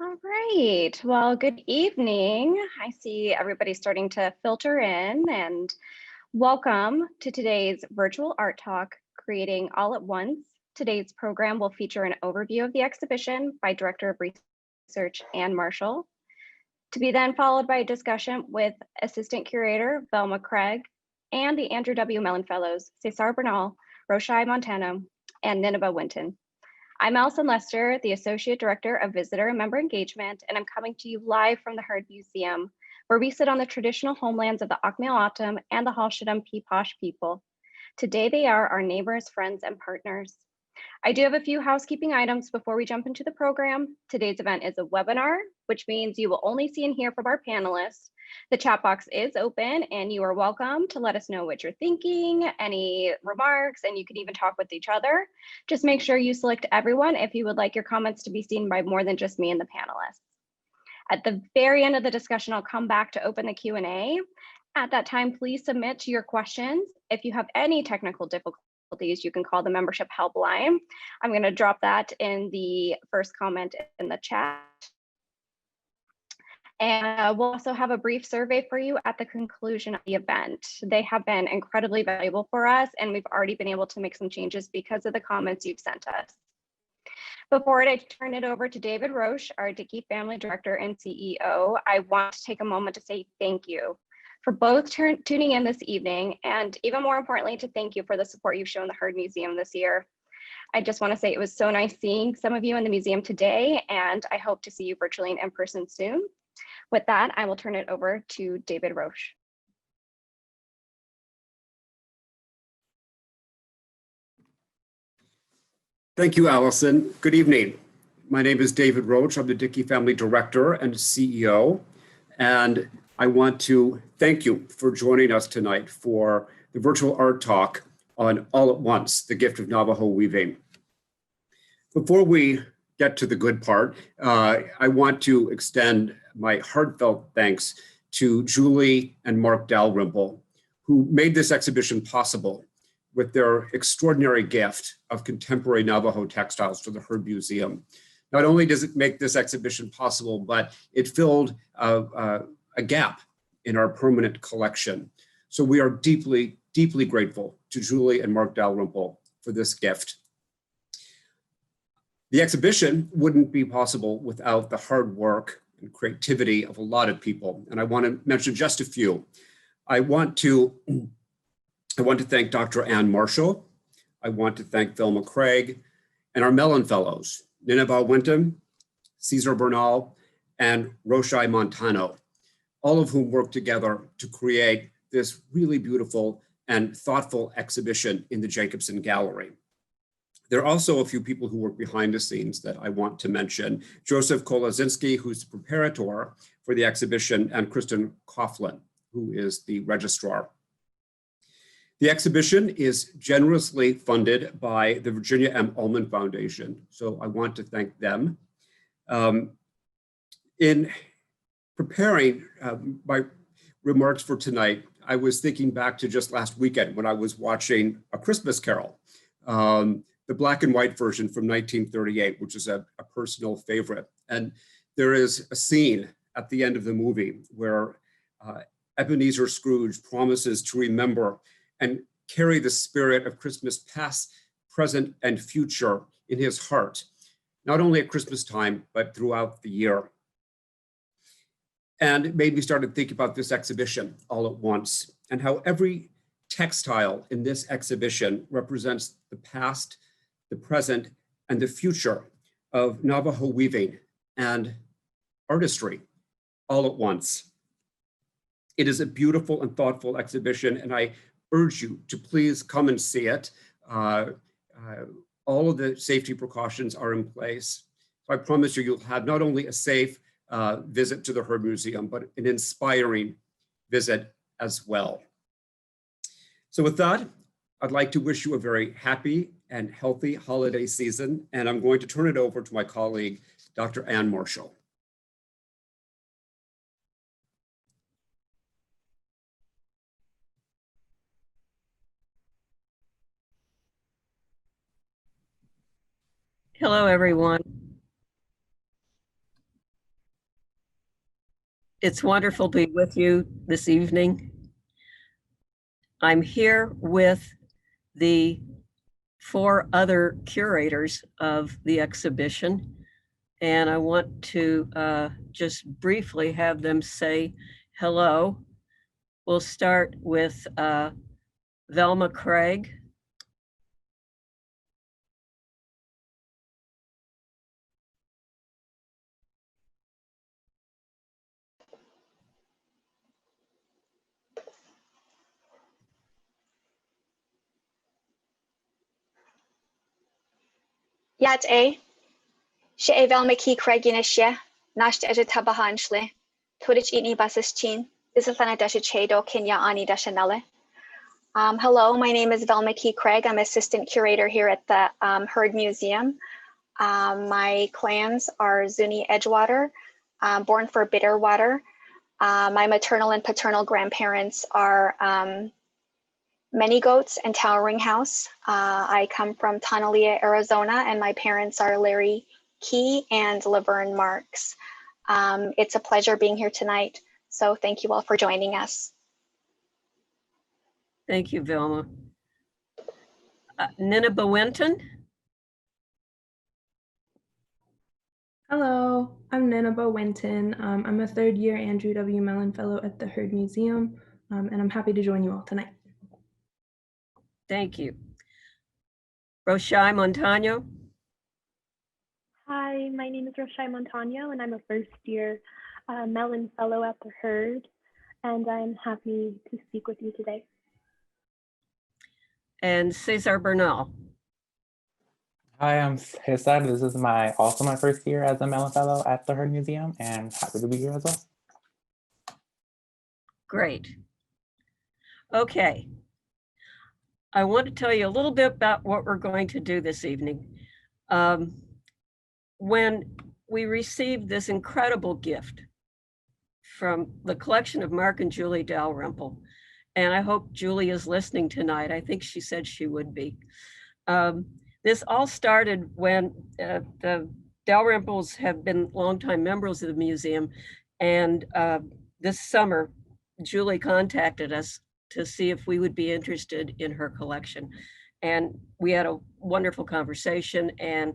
All right. Well, good evening. I see everybody starting to filter in, and welcome to today's virtual art talk, Creating All at Once. Today's program will feature an overview of the exhibition by Director of Research Ann Marshall, to be then followed by a discussion with Assistant Curator Velma Craig and the Andrew W. Mellon Fellows, Cesar Bernal, Roach Montano, and Nineveh Winton. I'm Alison Lester, the Associate Director of Visitor and Member Engagement, and I'm coming to you live from the Heard Museum, where we sit on the traditional homelands of the Akmil-Atum and the Halshidam Peeposh people. Today, they are our neighbors, friends, and partners. I do have a few housekeeping items before we jump into the program. Today's event is a webinar, which means you will only see and hear from our panelists. The chat box is open and you are welcome to let us know what you're thinking, any remarks, and you can even talk with each other. Just make sure you select everyone if you would like your comments to be seen by more than just me and the panelists. At the very end of the discussion, I'll come back to open the Q&A. At that time, please submit your questions. If you have any technical difficulties, you can call the membership helpline. I'm going to drop that in the first comment in the chat. And we'll also have a brief survey for you at the conclusion of the event. They have been incredibly valuable for us, and we've already been able to make some changes because of the comments you've sent us. Before I turn it over to David Roach, our Dickey Family Director and CEO, I want to take a moment to say thank you for both tuning in this evening, and even more importantly, to thank you for the support you've shown the Heard Museum this year. I just want to say it was so nice seeing some of you in the museum today, and I hope to see you virtually and in person soon. With that, I will turn it over to David Roach. Thank you, Allison. Good evening. My name is David Roach. I'm the Dickey Family Director and CEO. And I want to thank you for joining us tonight for the virtual art talk on All at Once, the Gift of Navajo Weaving. Before we get to the good part, I want to extend my heartfelt thanks to Julie and Mark Dalrymple, who made this exhibition possible with their extraordinary gift of contemporary Navajo textiles to the Heard Museum. Not only does it make this exhibition possible, but it filled a gap in our permanent collection. So we are deeply, deeply grateful to Julie and Mark Dalrymple for this gift. The exhibition wouldn't be possible without the hard work and creativity of a lot of people, and I want to mention just a few. I want to thank Dr. Ann Marshall. I want to thank Velma Craig and our Mellon Fellows, Nineveh Winton, Cesar Bernal, and Roach Montano, all of whom worked together to create this really beautiful and thoughtful exhibition in the Jacobson Gallery. There are also a few people who work behind the scenes that I want to mention. Joseph Kolazinski, who's the preparator for the exhibition, and Kristen Coughlin, who is the registrar. The exhibition is generously funded by the Virginia M. Ullman Foundation, so I want to thank them. In preparing my remarks for tonight, I was thinking back to just last weekend when I was watching A Christmas Carol, the black and white version from 1938, which is a personal favorite. And there is a scene at the end of the movie where Ebenezer Scrooge promises to remember and carry the spirit of Christmas past, present, and future in his heart, not only at Christmas time, but throughout the year. And it made me start to think about this exhibition all at once and how every textile in this exhibition represents the past, the present, and the future of Navajo weaving and artistry all at once. It is a beautiful and thoughtful exhibition, and I urge you to please come and see it. All of the safety precautions are in place. So I promise you, you'll have not only a safe visit to the Heard Museum, but an inspiring visit as well. So with that, I'd like to wish you a very happy and healthy holiday season, and I'm going to turn it over to my colleague, Dr. Ann Marshall. Hello, everyone. It's wonderful to be with you this evening. I'm here with the 4 other curators of the exhibition, and I want to just briefly have them say hello. We'll start with Velma Craig. Yat A. She Velma Key Craig in a she, Nash Ejitabahanshle, Tudich Ini Basistin, this is Lana Dashichedo, Kenya Ani Dashanele. Hello, my name is Velma Key Craig. I'm assistant curator here at the Heard Museum. My clans are Zuni Edgewater, born for Bitterwater. My maternal and paternal grandparents are Many Goats and Towering House. I come from Tonalea, Arizona, and my parents are Larry Key and Laverne Marks. It's a pleasure being here tonight, so thank you all for joining us. Thank you, Velma. Nina Bowenton. Hello, I'm Nina Bowenton. I'm a 3rd year Andrew W. Mellon Fellow at the Heard Museum, and I'm happy to join you all tonight. Thank you. Roshai Montano. Hi, my name is Roshai Montano, and I'm a 1st year Mellon Fellow at the Heard, and I'm happy to speak with you today. And Cesar Bernal. Hi, I'm Cesar. This is also my 1st year as a Mellon Fellow at the Heard Museum, and happy to be here as well. Great. Okay. I want to tell you a little bit about what we're going to do this evening. When we received this incredible gift from the collection of Mark and Julie Dalrymple, and I hope Julie is listening tonight. I think she said she would be. This all started when the Dalrymples have been longtime members of the museum, and this summer, Julie contacted us to see if we would be interested in her collection. And we had a wonderful conversation, and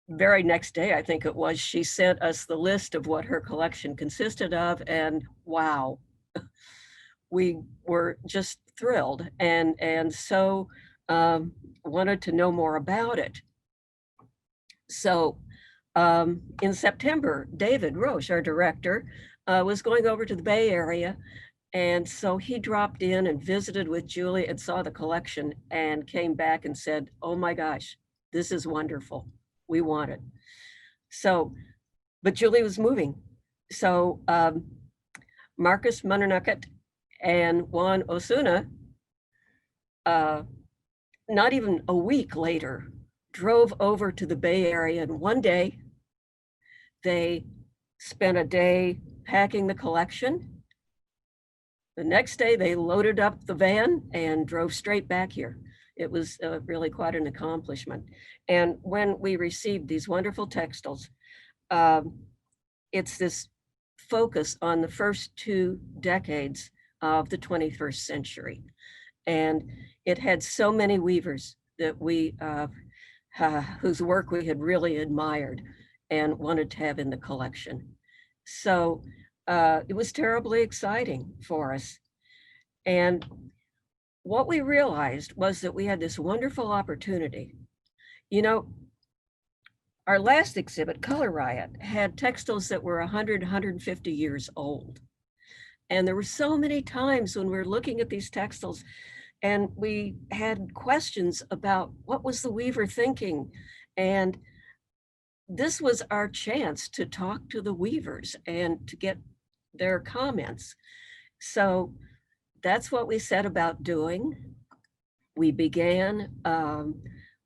very next day, I think it was, she sent us the list of what her collection consisted of, and wow, we were just thrilled and so wanted to know more about it. So in September, David Roach, our director, was going over to the Bay Area, and so he dropped in and visited with Julie and saw the collection and came back and said, oh my gosh, this is wonderful. We want it. So, but Julie was moving. So Marcus Munnernukket and Juan Osuna, not even a week later, drove over to the Bay Area, and one day they spent a day packing the collection. The next day they loaded up the van and drove straight back here. It was really quite an accomplishment. And when we received these wonderful textiles, it's this focus on the first 2 decades of the 21st century. And it had so many weavers that we, whose work we had really admired and wanted to have in the collection. So it was terribly exciting for us. And what we realized was that we had this wonderful opportunity. You know, our last exhibit, Color Riot, had textiles that were 100, 150 years old. And there were so many times when we were looking at these textiles and we had questions about what was the weaver thinking. And this was our chance to talk to the weavers and to get their comments. So that's what we set about doing. We began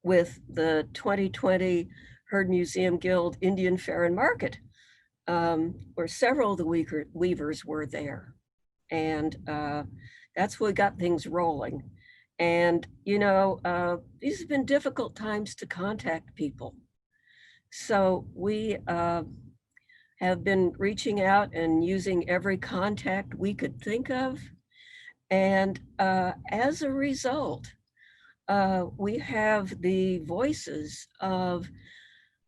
with the 2020 Heard Museum Guild Indian Fair and Market, where several of the weavers were there. And that's what got things rolling. And, you know, these have been difficult times to contact people. So we have been reaching out and using every contact we could think of. And as a result, we have the voices of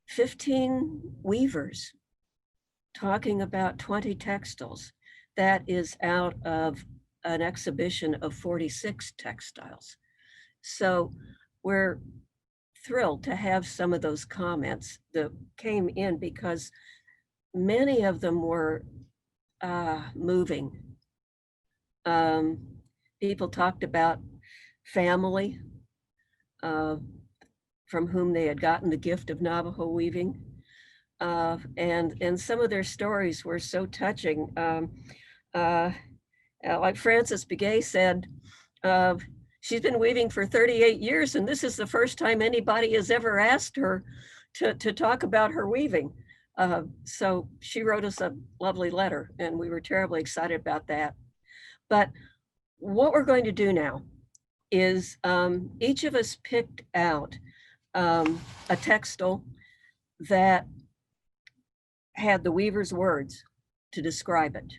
15 weavers talking about 20 textiles. That is out of an exhibition of 46 textiles. So we're thrilled to have some of those comments that came in because many of them were moving. People talked about family from whom they had gotten the gift of Navajo weaving. And some of their stories were so touching. Like Frances Begay said, she's been weaving for 38 years, and this is the first time anybody has ever asked her to talk about her weaving. So she wrote us a lovely letter, and we were terribly excited about that. But what we're going to do now is each of us picked out a textile that had the weaver's words to describe it.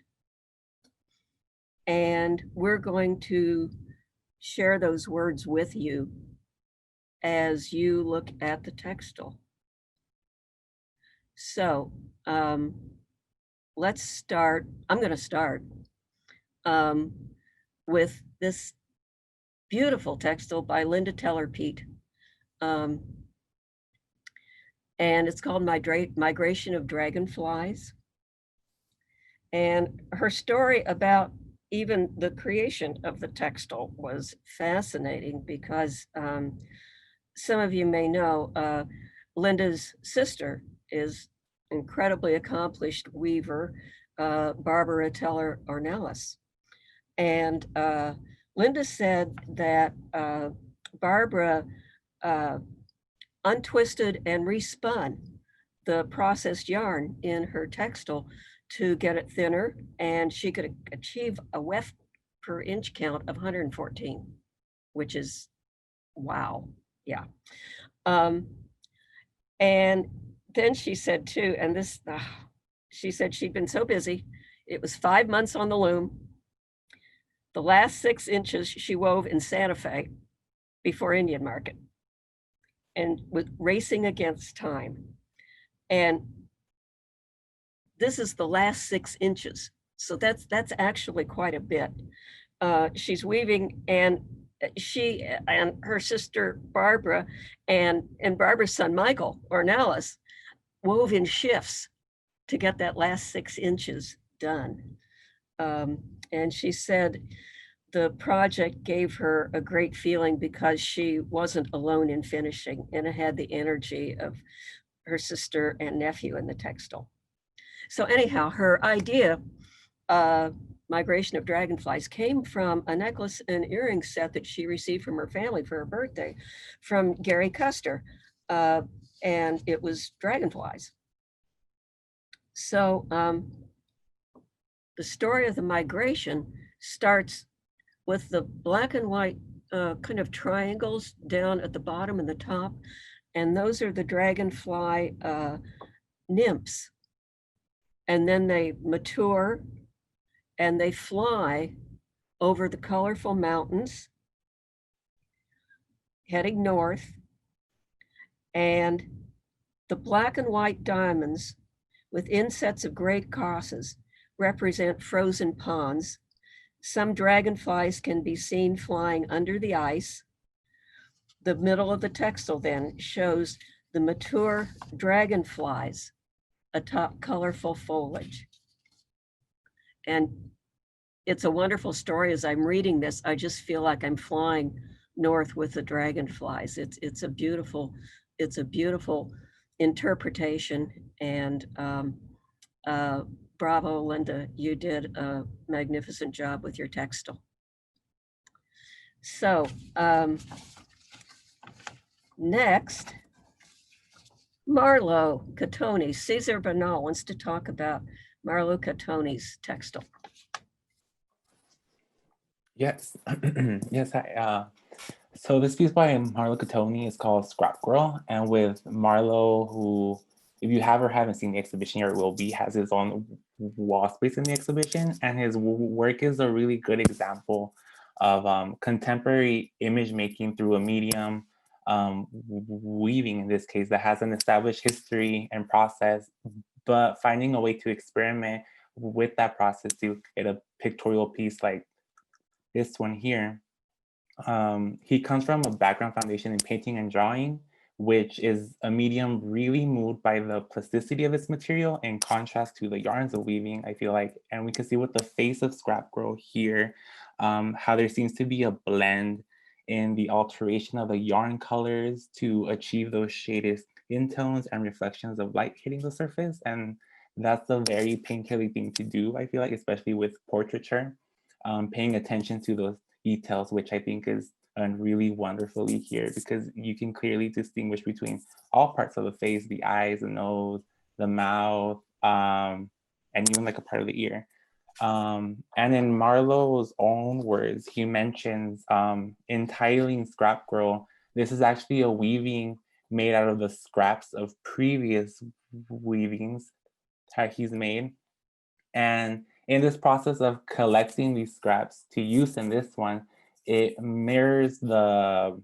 And we're going to share those words with you as you look at the textile. So let's start. I'm going to start with this beautiful textile by Linda Teller Peet. And it's called Migration of Dragonflies. And her story about even the creation of the textile was fascinating because some of you may know Linda's sister is incredibly accomplished weaver, Barbara Teller Ornelas. And Linda said that Barbara untwisted and respun the processed yarn in her textile to get it thinner, and she could achieve a weft per inch count of 114, which is wow, yeah. And then she said too, and this, she said she'd been so busy, it was 5 months on the loom. The last 6 inches she wove in Santa Fe before Indian Market, and with racing against time. And this is the last 6 inches. So that's actually quite a bit. She's weaving, and she and her sister Barbara and Barbara's son Michael Ornelas wove in shifts to get that last 6 inches done. And she said the project gave her a great feeling because she wasn't alone in finishing, and it had the energy of her sister and nephew in the textile. So anyhow, her idea, Migration of Dragonflies, came from a necklace and earring set that she received from her family for her birthday from Gary Custer, and it was dragonflies. So the story of the migration starts with the black and white kind of triangles down at the bottom and the top, and those are the dragonfly nymphs. And then they mature and they fly over the colorful mountains, heading north. And the black and white diamonds with insets of gray crosses represent frozen ponds. Some dragonflies can be seen flying under the ice. The middle of the textile then shows the mature dragonflies atop colorful foliage. And it's a wonderful story. As I'm reading this, I just feel like I'm flying north with the dragonflies. It's a beautiful interpretation. And bravo, Linda, you did a magnificent job with your textile. So next, Marlo Catoni. Cesar Bernal wants to talk about Marlo Catoni's textile. Yes, yes. So this piece by Marlo Catoni is called Scrap Girl, and with Marlo, who if you have or haven't seen the exhibition yet, Will Be has his own wall space in the exhibition, and his work is a really good example of contemporary image making through a medium, weaving in this case, that has an established history and process, but finding a way to experiment with that process to get a pictorial piece like this one here. He comes from a background foundation in painting and drawing, which is a medium really moved by the plasticity of its material in contrast to the yarns of weaving, I feel like. And we can see with the face of Scrap Girl here, how there seems to be a blend in the alteration of the yarn colors to achieve those shaded skin tones and reflections of light hitting the surface. And that's a very painterly thing to do, I feel like, especially with portraiture, paying attention to those details, which I think is done really wonderfully here, because you can clearly distinguish between all parts of the face, the eyes, the nose, the mouth, and even like a part of the ear. And in Marlowe's own words, he mentions in titling Scrap Girl, this is actually a weaving made out of the scraps of previous weavings that he's made. And in this process of collecting these scraps to use in this one, it mirrors the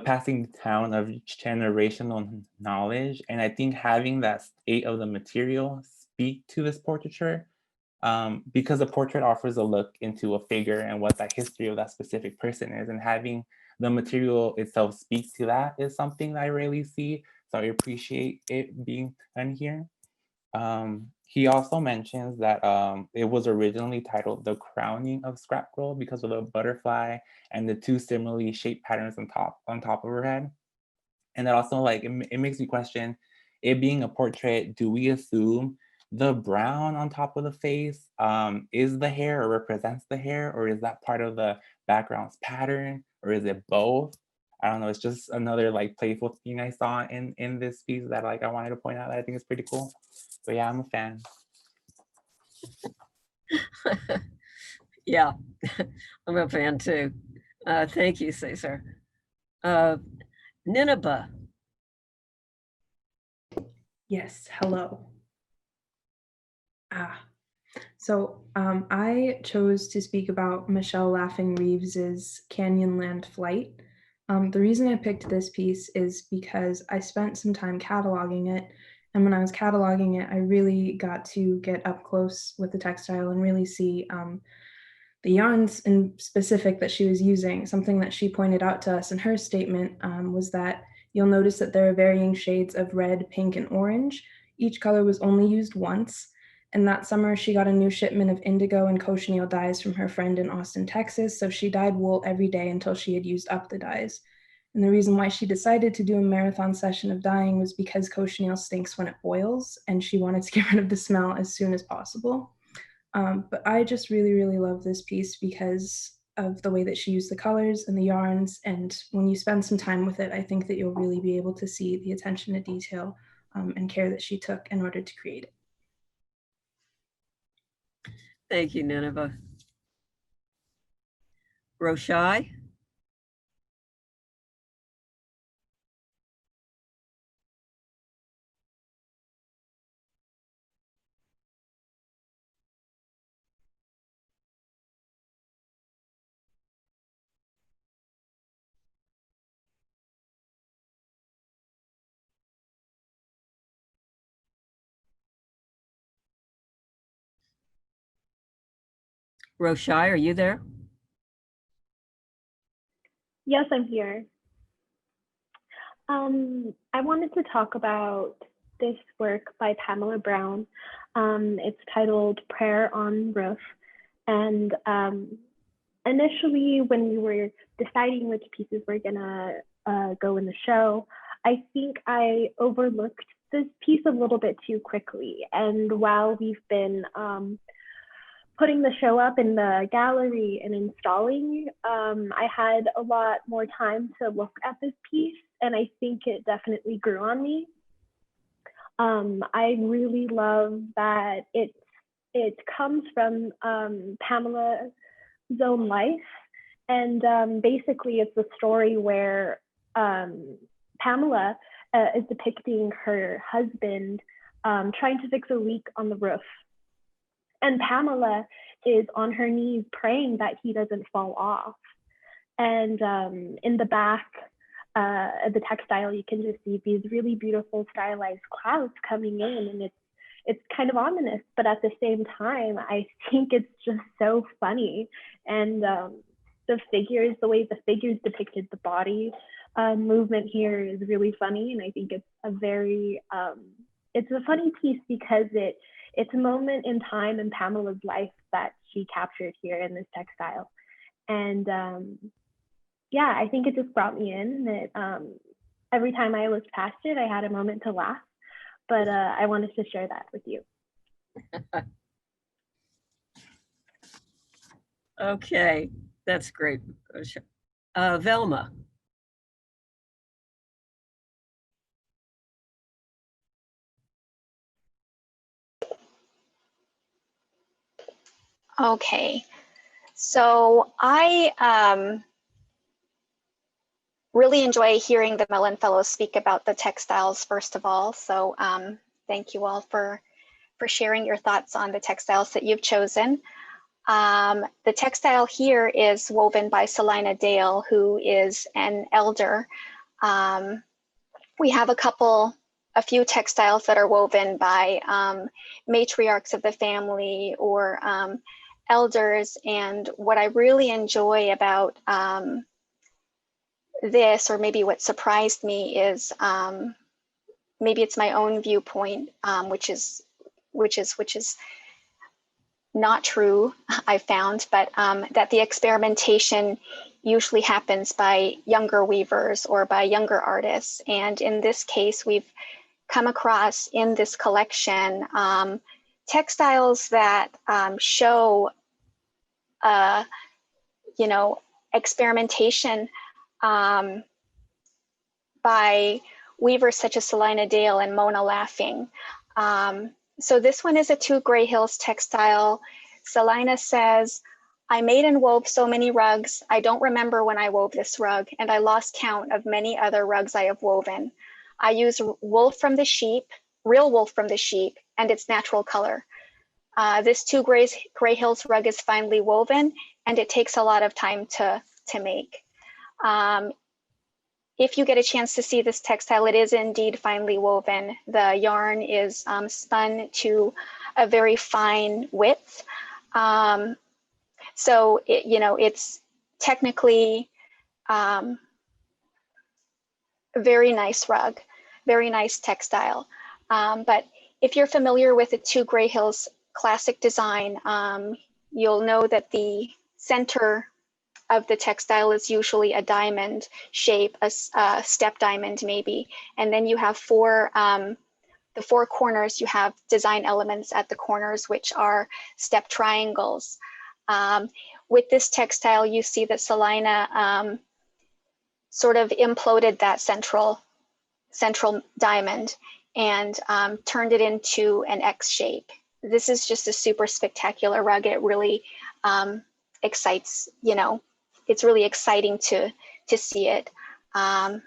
passing down of generational knowledge. And I think having that state of the material speak to this portraiture, because the portrait offers a look into a figure and what that history of that specific person is, and having the material itself speak to that is something that I rarely see. So I appreciate it being done here. He also mentions that it was originally titled The Crowning of Scrap Girl because of the butterfly and the two similarly shaped patterns on top of her head. And that also, like, it makes me question, it being a portrait, do we assume the brown on top of the face is the hair or represents the hair, or is that part of the background's pattern, or is it both? I don't know, it's just another like playful thing I saw in this piece that like I wanted to point out that I think is pretty cool. But yeah, I'm a fan. Yeah, I'm a fan too. Thank you, Cesar. Nineveh. Yes, hello. So I chose to speak about Michelle Laughing Reeves's Canyonland Flight. The reason I picked this piece is because I spent some time cataloging it. And when I was cataloging it, I really got to get up close with the textile and really see the yarns in specific that she was using. Something that she pointed out to us in her statement was that you'll notice that there are varying shades of red, pink, and orange. Each color was only used once. And that summer, she got a new shipment of indigo and cochineal dyes from her friend in Austin, Texas. So she dyed wool every day until she had used up the dyes. And the reason why she decided to do a marathon session of dyeing was because cochineal stinks when it boils, and she wanted to get rid of the smell as soon as possible. But I just really, really love this piece because of the way that she used the colors and the yarns. And when you spend some time with it, I think that you'll really be able to see the attention to detail and care that she took in order to create it. Thank you, Nineveh. Roshai. Roshai, are you there? Yes, I'm here. I wanted to talk about this work by Pamela Brown. It's titled Prayer on Roof. And initially, when we were deciding which pieces were gonna go in the show, I think I overlooked this piece a little bit too quickly. And while we've been putting the show up in the gallery and installing, I had a lot more time to look at this piece, and I think it definitely grew on me. I really love that it comes from Pamela's own life, and basically it's a story where Pamela is depicting her husband trying to fix a leak on the roof. And Pamela is on her knees praying that he doesn't fall off. And in the back of the textile, you can just see these really beautiful stylized clouds coming in, and it's kind of ominous, but at the same time, I think it's just so funny. And the figures, the way the figures depicted the body movement here is really funny. And I think it's a very, it's a funny piece because it's a moment in time in Pamela's life that she captured here in this textile. And yeah, I think it just brought me in that every time I looked past it, I had a moment to laugh. But I wanted to share that with you. Okay, that's great. Velma. Okay, so I really enjoy hearing the Mellon Fellows speak about the textiles, first of all. So thank you all for sharing your thoughts on the textiles that you've chosen. The textile here is woven by Selina Dale, who is an elder. We have a few textiles that are woven by matriarchs of the family or elders. And what I really enjoy about this, or maybe what surprised me, is maybe it's my own viewpoint, which is not true, I found, but that the experimentation usually happens by younger weavers or by younger artists. And in this case, we've come across in this collection textiles that show, you know, experimentation by weavers such as Selina Dale and Mona Laughing. So this one is a 2 Gray Hills textile. Selina says, I made and wove so many rugs. I don't remember when I wove this rug, and I lost count of many other rugs I have woven. I use wool from the sheep, real wool from the sheep, and its natural color. This 2 Gray Hills rug is finely woven, and it takes a lot of time to make. If you get a chance to see this textile, it is indeed finely woven. The yarn is spun to a very fine width. So it's technically a very nice rug, very nice textile. But if you're familiar with the 2 Gray Hills classic design, you'll know that the center of the textile is usually a diamond shape, a step diamond maybe. And then you have the 4 corners, you have design elements at the corners, which are step triangles. With this textile, you see that Selina sort of imploded that central diamond and turned it into an X shape. This is just a super spectacular rug. It really excites, it's really exciting to see it. And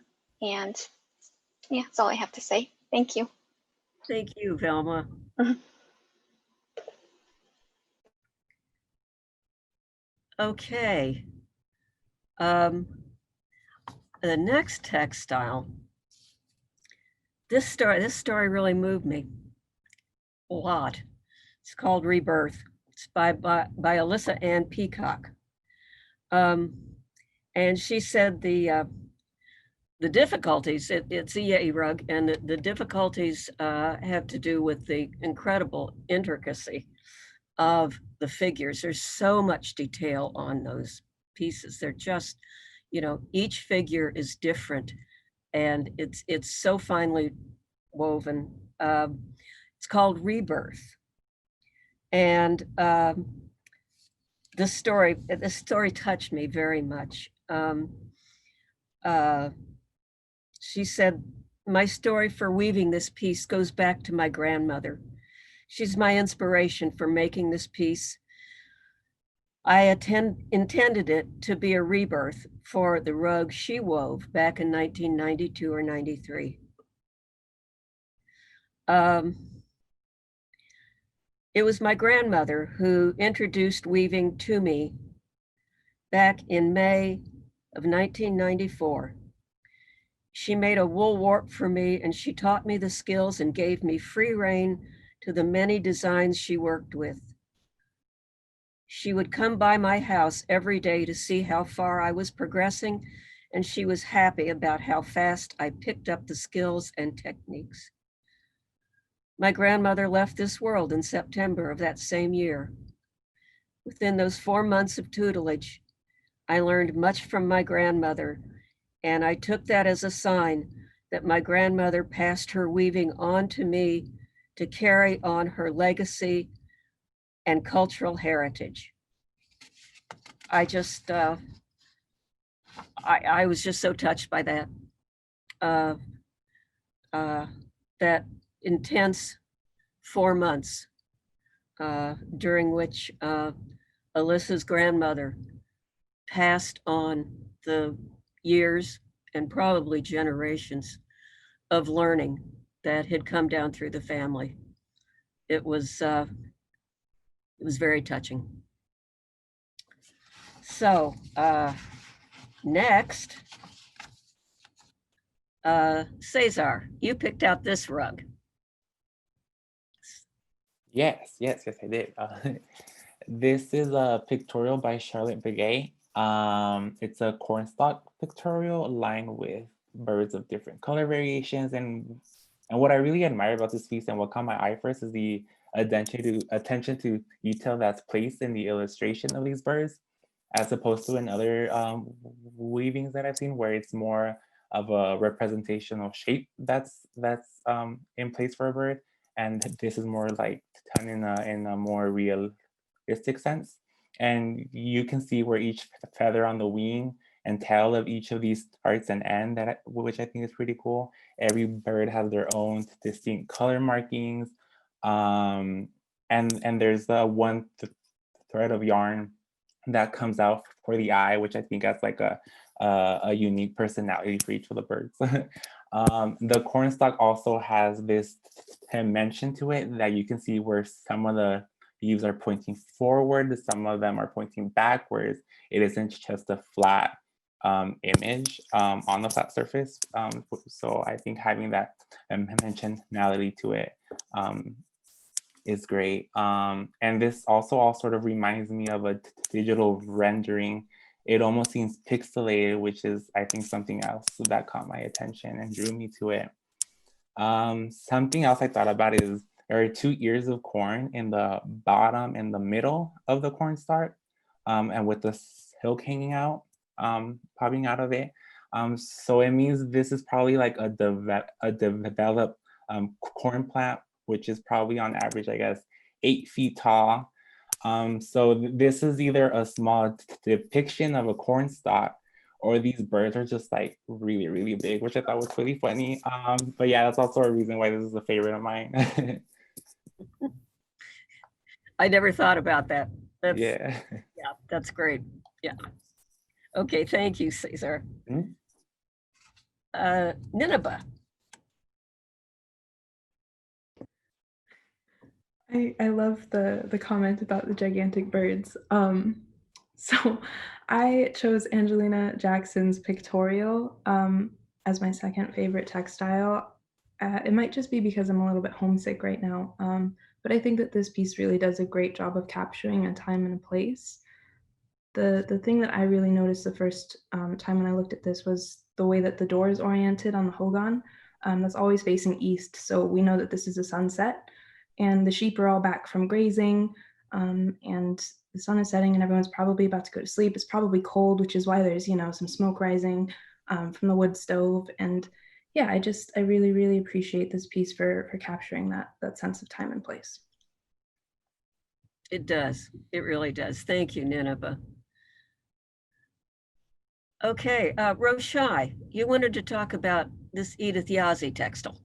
yeah, that's all I have to say. Thank you. Thank you, Velma. Okay. The next textile, this story really moved me a lot. It's called Rebirth. It's by Alyssa Ann Peacock. And she said the difficulties, it's a yay rug, and the difficulties have to do with the incredible intricacy of the figures. There's so much detail on those pieces. They're just, each figure is different, and it's so finely woven. It's called Rebirth. And this story touched me very much. She said, my story for weaving this piece goes back to my grandmother. She's my inspiration for making this piece. I intended it to be a rebirth for the rug she wove back in 1992 or 93. It was my grandmother who introduced weaving to me back in May of 1994. She made a wool warp for me, and she taught me the skills and gave me free rein to the many designs she worked with. She would come by my house every day to see how far I was progressing, and she was happy about how fast I picked up the skills and techniques. My grandmother left this world in September of that same year. Within those 4 months of tutelage, I learned much from my grandmother, and I took that as a sign that my grandmother passed her weaving on to me to carry on her legacy and cultural heritage. I just, I was just so touched by that. That intense 4 months during which Alyssa's grandmother passed on the years and probably generations of learning that had come down through the family. It was very touching. So next, Cesar, you picked out this rug. Yes, I did. This is a pictorial by Charlotte Begay. It's a cornstalk pictorial lined with birds of different color variations. And what I really admire about this piece and what caught my eye first is the attention to detail that's placed in the illustration of these birds, as opposed to in other weavings that I've seen where it's more of a representational shape that's in place for a bird. And this is more like done in a more realistic sense. And you can see where each feather on the wing and tail of each of these starts and end, which I think is pretty cool. Every bird has their own distinct color markings. And there's one thread of yarn that comes out for the eye, which I think has like a unique personality for each of the birds. The cornstalk also has this dimension to it that you can see where some of the leaves are pointing forward, some of them are pointing backwards. It isn't just a flat image on the flat surface. So I think having that dimensionality to it is great. And this also all sort of reminds me of a digital rendering. It almost seems pixelated, which is, I think, something else that caught my attention and drew me to it. Something else I thought about is there are 2 ears of corn in the bottom and the middle of the cornstalk, and with the silk hanging out, popping out of it. So it means this is probably like a developed corn plant, which is probably on average, I guess, 8 feet tall. So this is either a small depiction of a cornstalk, or these birds are just like really, really big, which I thought was really funny. But yeah, that's also a reason why this is a favorite of mine. I never thought about that. Yeah, that's great. Yeah. Okay, thank you, Cesar. Mm-hmm. Nineveh. I love the comment about the gigantic birds. So I chose Angelina Jackson's pictorial as my second favorite textile. It might just be because I'm a little bit homesick right now, but I think that this piece really does a great job of capturing a time and a place. The thing that I really noticed the first time when I looked at this was the way that the door is oriented on the hogan. That's always facing east, so we know that this is a sunset. And the sheep are all back from grazing, and the sun is setting and everyone's probably about to go to sleep. It's probably cold, which is why there's, some smoke rising from the wood stove. And yeah, I really, really appreciate this piece for capturing that sense of time and place. It does. It really does. Thank you, Nineveh. Okay, Roshai, you wanted to talk about this Edith Yazzie textile.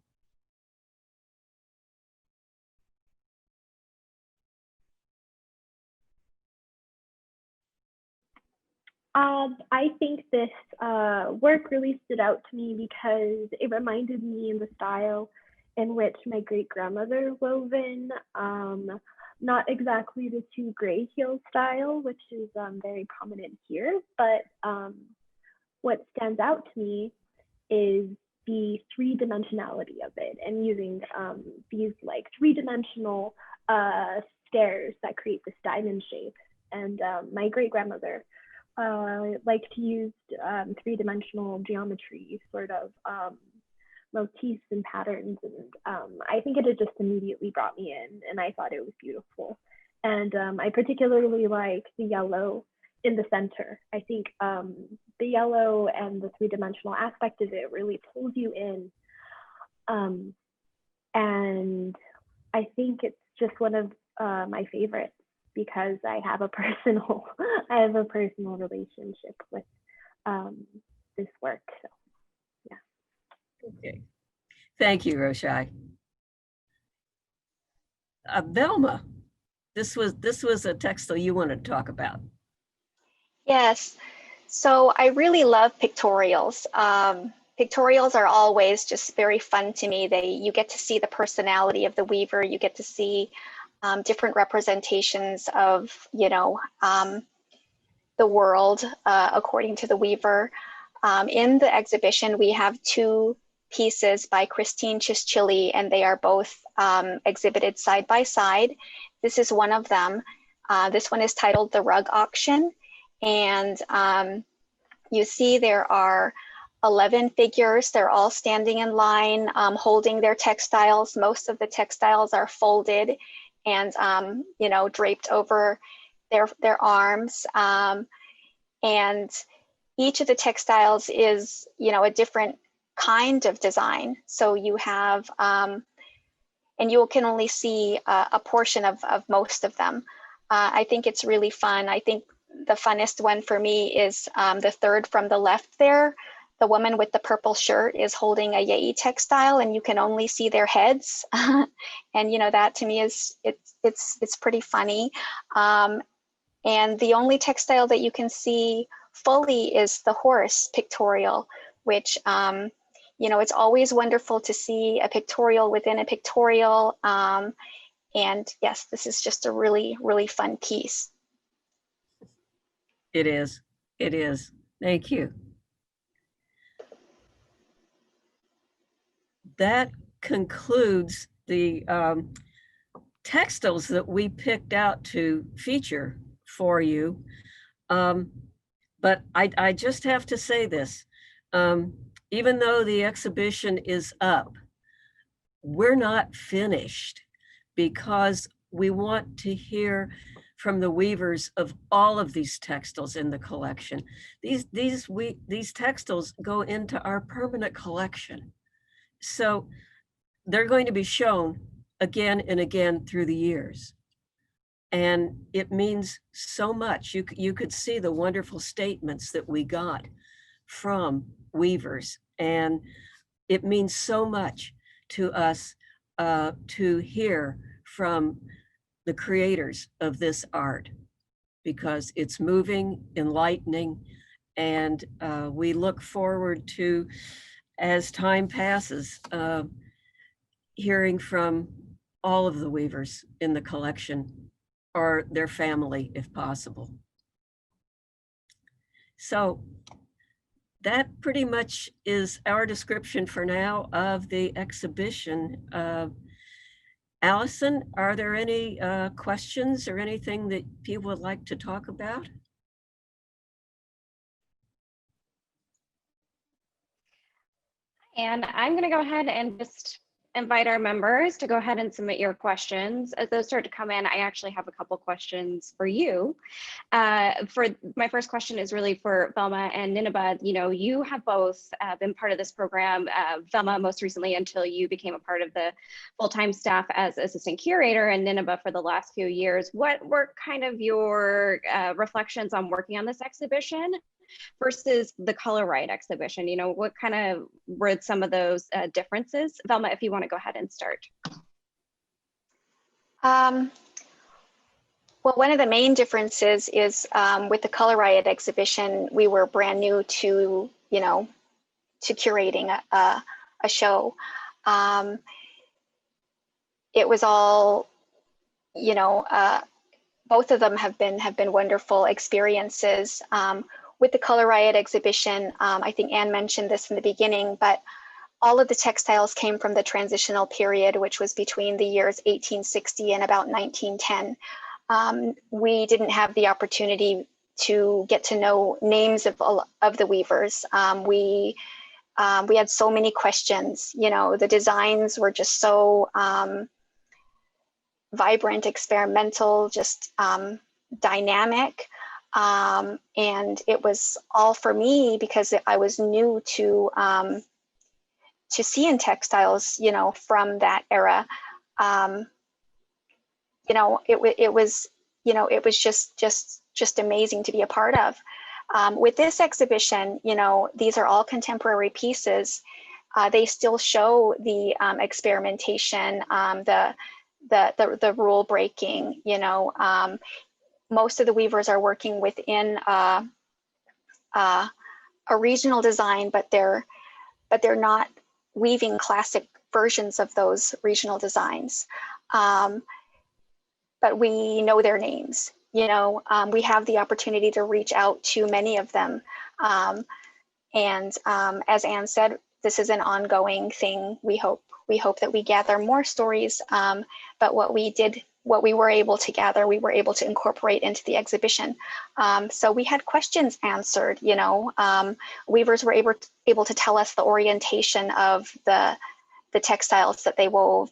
I think this work really stood out to me because it reminded me in the style in which my great grandmother wove in, not exactly the two gray heel style, which is very prominent here, but what stands out to me is the three-dimensionality of it, and using these like three-dimensional stairs that create this diamond shape. And my great grandmother liked to use three-dimensional geometry sort of motifs and patterns, and I think it had just immediately brought me in, and I thought it was beautiful. And I particularly like the yellow in the center. I think the yellow and the three-dimensional aspect of it really pulls you in, and I think it's just one of my favorites because I have a personal relationship with this work. So. Okay, thank you, Roshai. Velma, this was a textile you wanted to talk about. Yes, so I really love pictorials. Pictorials are always just very fun to me. You get to see the personality of the weaver. You get to see different representations of, the world according to the weaver. In the exhibition, we have two pieces by Christine Chischili, and they are both exhibited side by side. This is one of them. This one is titled The Rug Auction. And you see there are 11 figures. They're all standing in line, holding their textiles. Most of the textiles are folded and, draped over their arms. And each of the textiles is, a different kind of design. So you have, and you can only see a portion of most of them. I think it's really fun. I think the funnest one for me is the third from the left there. The woman with the purple shirt is holding a yei textile, and you can only see their heads. And that to me is it's pretty funny. And the only textile that you can see fully is the horse pictorial, which it's always wonderful to see a pictorial within a pictorial. And yes, this is just a really, really fun piece. It is. It is. Thank you. That concludes the textiles that we picked out to feature for you. But I just have to say this. Even though the exhibition is up, we're not finished because we want to hear from the weavers of all of these textiles in the collection. These textiles go into our permanent collection. So they're going to be shown again and again through the years. And it means so much. You could see the wonderful statements that we got from weavers. And it means so much to us to hear from the creators of this art, because it's moving, enlightening, and we look forward to, as time passes, hearing from all of the weavers in the collection or their family if possible. So that pretty much is our description for now of the exhibition. Allison, are there any questions or anything that people would like to talk about? And I'm going to go ahead and just invite our members to go ahead and submit your questions. As those start to come in, I actually have a couple questions for you. For my first question is really for Velma and Nineveh. You have both been part of this program, Velma most recently until you became a part of the full-time staff as assistant curator, and Nineveh for the last few years. What were kind of your reflections on working on this exhibition versus the Color Riot exhibition? What kind of were some of those differences? Velma, if you want to go ahead and start. Well, one of the main differences is with the Color Riot exhibition, we were brand new to, to curating a show. it was all, both of them have been wonderful experiences. With the Color Riot exhibition, I think Anne mentioned this in the beginning, but all of the textiles came from the transitional period, which was between the years 1860 and about 1910. We didn't have the opportunity to get to know names of the weavers. We had so many questions. The designs were just so vibrant, experimental, just dynamic. And it was all for me because I was new to see in textiles, from that era. It was just amazing to be a part of. With this exhibition, these are all contemporary pieces. They still show the experimentation, the rule breaking. Most of the weavers are working within a regional design, but they're not weaving classic versions of those regional designs. But we know their names. We have the opportunity to reach out to many of them. And as Anne said, this is an ongoing thing. We hope that we gather more stories, but what we were able to gather, we were able to incorporate into the exhibition. So we had questions answered. Weavers were able to tell us the orientation of the textiles that they wove.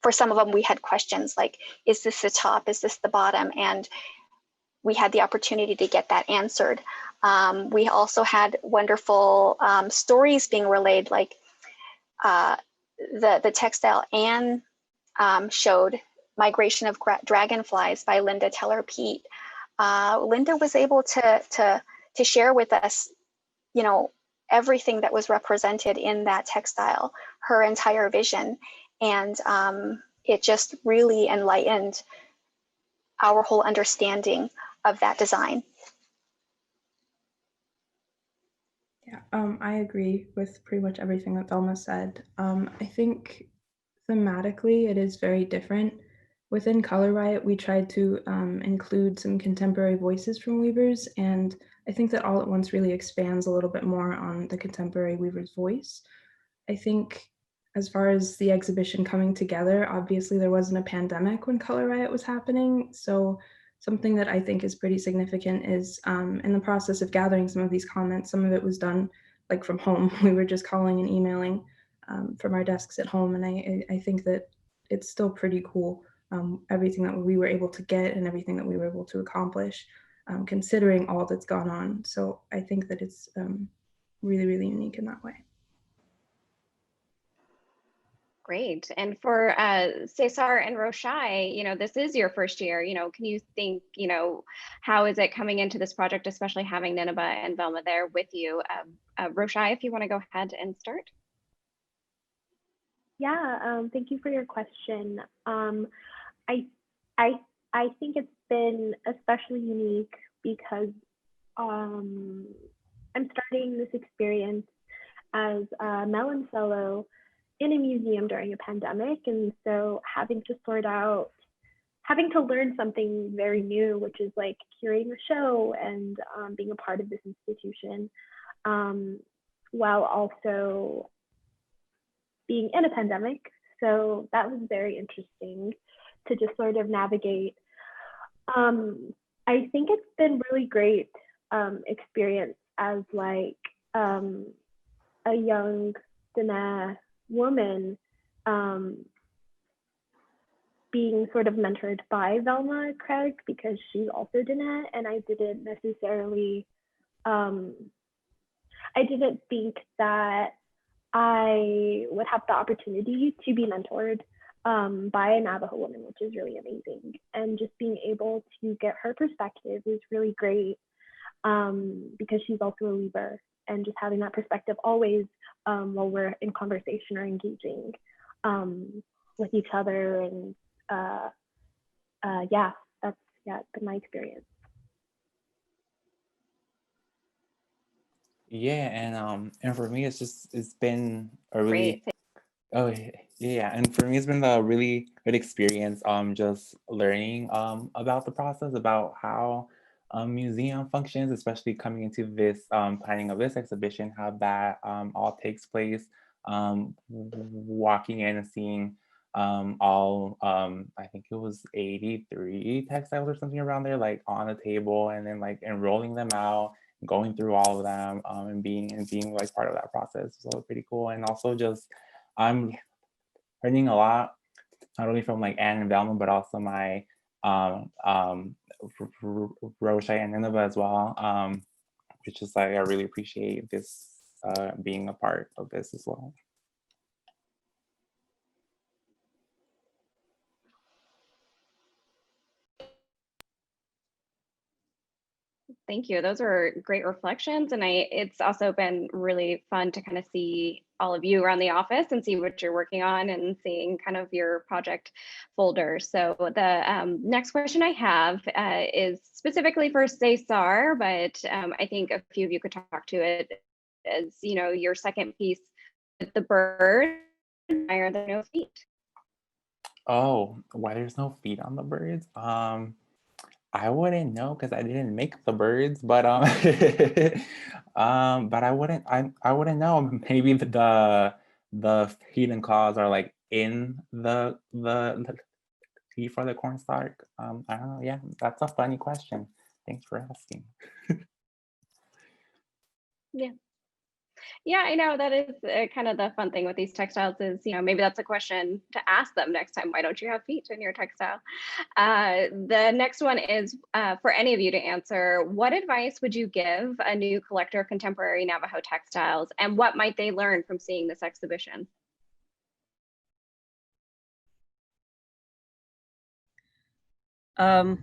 For some of them, we had questions like, is this the top? Is this the bottom? And we had the opportunity to get that answered. We also had wonderful stories being relayed, like the textile Anne showed, Migration of Dragonflies by Linda Teller Pete. Linda was able to share with us, everything that was represented in that textile, her entire vision. And it just really enlightened our whole understanding of that design. Yeah, I agree with pretty much everything that Velma said. I think thematically it is very different. Within Color Riot, we tried to include some contemporary voices from weavers, and I think that All at Once really expands a little bit more on the contemporary weaver's voice. I think as far as the exhibition coming together, obviously there wasn't a pandemic when Color Riot was happening, so something that I think is pretty significant is in the process of gathering some of these comments, some of it was done like from home. We were just calling and emailing from our desks at home, and I think that it's still pretty cool, everything that we were able to get and everything that we were able to accomplish, considering all that's gone on. So I think that it's really, really unique in that way. Great. And for Cesar and Rochai, this is your first year. Can you think, how is it coming into this project, especially having Nineveh and Velma there with you? Rochai, if you want to go ahead and start. Yeah, thank you for your question. I think it's been especially unique because I'm starting this experience as a Mellon Fellow in a museum during a pandemic, and so having to learn something very new, which is like curating a show and being a part of this institution, while also being in a pandemic. So that was very interesting to just sort of navigate. I think it's been really great experience as like a young Dene woman being sort of mentored by Velma Craig, because she's also Dene, and I didn't necessarily, I didn't think that I would have the opportunity to be mentored by a Navajo woman, which is really amazing. And just being able to get her perspective is really great because she's also a weaver, and just having that perspective always while we're in conversation or engaging with each other. And yeah, it's been my experience. Yeah, and for me, it's been a really Great. oh Yeah, and for me, it's been a really good experience just learning about the process, about how museum functions, especially coming into this planning of this exhibition, how that all takes place, walking in and seeing all, I think it was 83 textiles or something around there, like on the table, and then like enrolling them out, going through all of them, and being like part of that process. So pretty cool. And also just I'm learning a lot, not only from like Anne and Velma, but also my Roach and Nineveh as well, which is like, I really appreciate this being a part of this as well. Thank you. Those are great reflections. And it's also been really fun to kind of see all of you around the office and see what you're working on and seeing kind of your project folder. So the next question I have is specifically for Cesar, but I think a few of you could talk to it as, you know, your second piece with the bird, why are there no feet? Oh, why there's no feet on the birds? I wouldn't know because I didn't make the birds, but but I wouldn't know. Maybe the feet and claws are like in the feet for the cornstalk. I don't know. Yeah, that's a funny question. Thanks for asking. Yeah. Yeah, I know that is kind of the fun thing with these textiles is, you know, maybe that's a question to ask them next time. Why don't you have feet in your textile? The next one is for any of you to answer. What advice would you give a new collector of contemporary Navajo textiles, and what might they learn from seeing this exhibition? I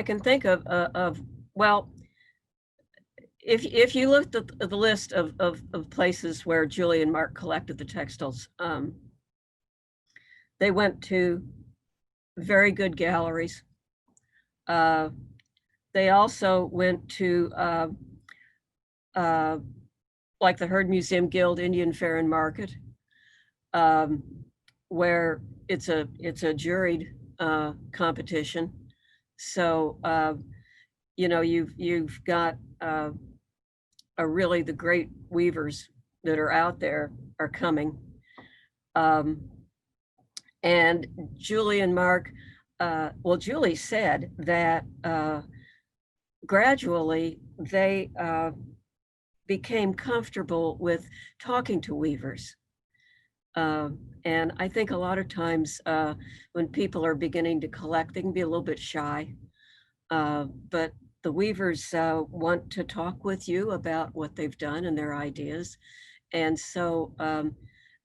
can think of well, if you looked at the list of places where Julie and Mark collected the textiles, they went to very good galleries. They also went to like the Heard Museum Guild Indian Fair and Market, where it's a juried competition. So you know, you've got really the great weavers that are out there are coming. And Julie and Mark, well, Julie said that gradually they became comfortable with talking to weavers. And I think a lot of times when people are beginning to collect, they can be a little bit shy. But the weavers want to talk with you about what they've done and their ideas. And so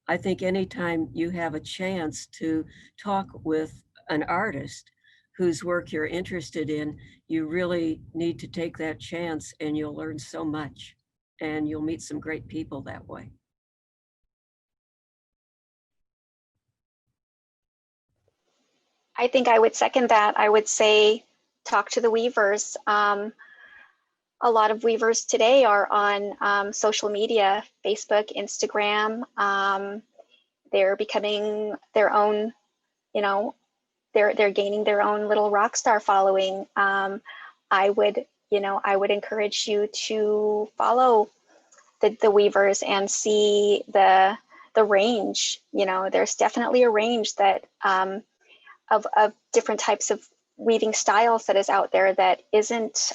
I think anytime you have a chance to talk with an artist whose work you're interested in, you really need to take that chance, and you'll learn so much, and you'll meet some great people that way. I think I would second that. I would say talk to the weavers. A lot of weavers today are on social media, Facebook, Instagram. They're becoming their own, you know, they're gaining their own little rock star following. I would encourage you to follow the weavers and see the range. You know, there's definitely a range that of different types of weaving styles that is out there that isn't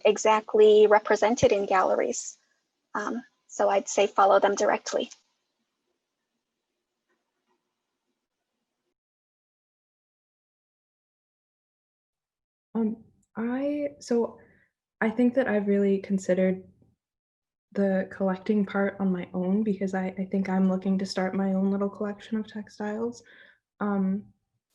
exactly represented in galleries. So I'd say follow them directly. I think that I've really considered the collecting part on my own because I think I'm looking to start my own little collection of textiles.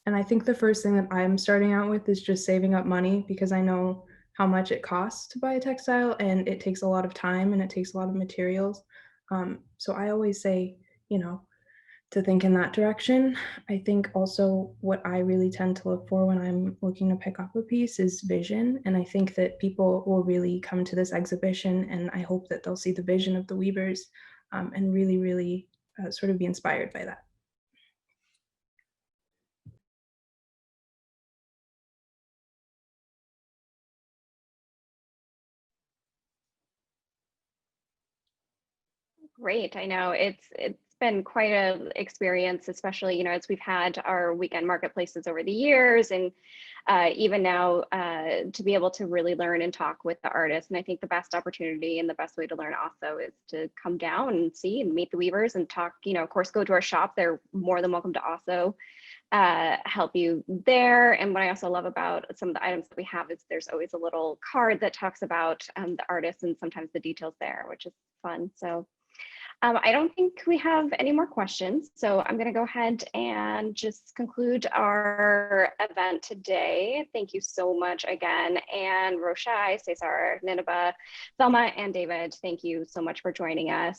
And I think the first thing that I'm starting out with is just saving up money because I know how much it costs to buy a textile, and it takes a lot of time and it takes a lot of materials. So I always say, you know, to think in that direction. I think also what I really tend to look for when I'm looking to pick up a piece is vision. And I think that people will really come to this exhibition, and I hope that they'll see the vision of the weavers and really, really sort of be inspired by that. Great. I know it's been quite a experience, especially, as we've had our weekend marketplaces over the years, and even now to be able to really learn and talk with the artists. And I think the best opportunity and the best way to learn also is to come down and see and meet the weavers and talk, of course, go to our shop. They're more than welcome to also help you there. And what I also love about some of the items that we have is there's always a little card that talks about the artists and sometimes the details there, which is fun. So I don't think we have any more questions, so I'm going to go ahead and just conclude our event today. Thank you so much again. And Roshai, Cesar, Nineveh, Velma, and David, thank you so much for joining us.